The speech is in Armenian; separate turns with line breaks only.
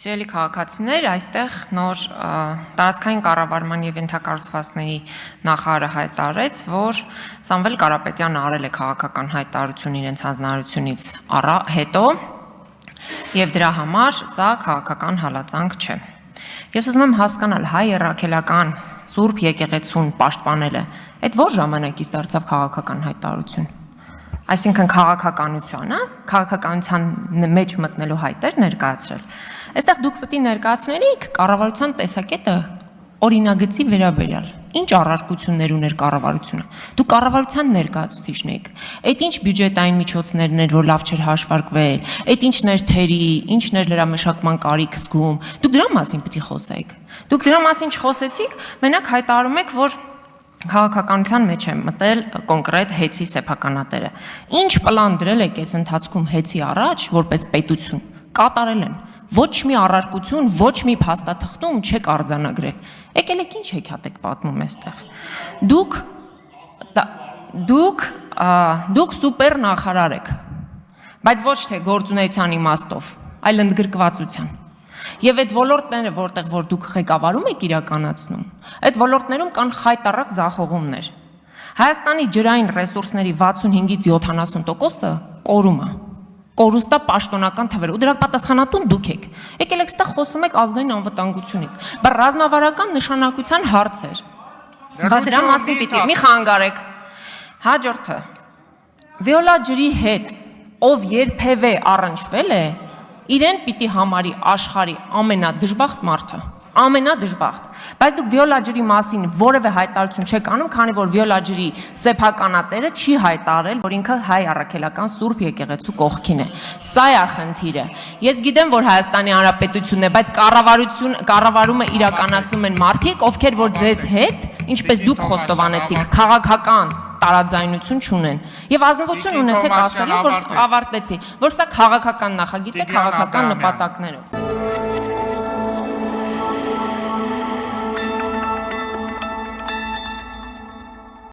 Սիրելի քաղաքացիներ, այստեղ նոր տարածքային կառավարման եւ ենթակառուցվածքների նախարարը հայտարարեց, որ Սամվել Կարապետյանը արել է քաղաքական հայտարարություն իրենց հանձնարարությունից հետո եւ դրա համար սա քաղաքական հալածանք չէ։ Ես ուզում եմ հասկանալ հայ առաքելական Սուրբ եկեղեցուն պաշտպանելը, այդ որ ժամանակից դարձավ քաղաքական հայտարարություն։ Այսինքն քաղաքականությունը, քաղաքականության մեջ մտնելու հայտեր ներկայացրել։ Այստեղ դուք պետք է ներկայացնեիք կառավարության տեսակետը օրինագծի վերաբերյալ։ Ինչ առարկություններ ուներ կառավարությունը։ Դուք կառավարության ներկայացուցիչն եք։ Այդ ինչ բյուջետային միջոցներն էր, որ լավ չէր հաշվարկվել, այդ ինչներ թերի, ինչներ լրամշակման կարիք զգում։ Դուք դրա մասին պետք է խոսեիք։ Դուք դրա մասին չխոսեցիք, մենակ հայտարարում եք, որ քաղաքականության մեջ է մտել կոնկրետ հեծի սեփականատերը։ Ինչ պլան դրել եք այս ընթացքում հեծի առաջ, որպես պետություն, կատարել են։ Ոչ մի առարկություն, ոչ մի փաստաթղթում չեք արձանագրել։ Եկել եք ինչ հեքիաթ եք պատմում այստեղ։ Դուք սուպեր նախարար եք, բայց ոչ թե գործունեության իմաստով, այլ ընդգրկվածության։ Եվ այդ ոլորտները, որտեղ որ դուք ղեկավարում եք իրականացնում, այդ ոլորտներում կան խայտառակ ձախողումներ։ Հայաստանի ջրային ռեսուրսների 65-ից 70%-ը կորում է։ Կորուստա պաշտոնական թվեր, ու դրա պատասխանատուն դուք եք։ Եկել եք ստեղ խոսում եք ազգային անվտանգությունից, բայց ռազմավարական նշանակության հարցեր։ Բայց դրա մասին պիտի մի խանգարեք։ Հաջորդը։ Վիոլա ջրի հետ, ով երբևէ առնչվել է, իրեն պիտի համարի աշխարհի ամենադժբախտ մարդը, ամենադժբախտ, բայց դուք Վիոլա ջրի մասին որևէ հայտարարություն չեք անում, քանի որ Վիոլա ջրի սեփականատերը չի հայտարարել, որ ինքը հայ առաքելական Սուրբ եկեղեցու կողքին է։ Սա է խնդիրը։ Ես գիտեմ, որ Հայաստանի Հանրապետությունն է, բայց կառավարումը իրականացնում են մարդիկ, ովքեր որ ձեզ հետ, ինչպես դուք խոստովանեցիք, քաղաքական տարաձայնություն չունեն։ Եվ ազնվություն ունեցեք ասելու, որ ավարտեցի, որ սա քաղաքական նախագիծ է քաղաքական նպատակներով։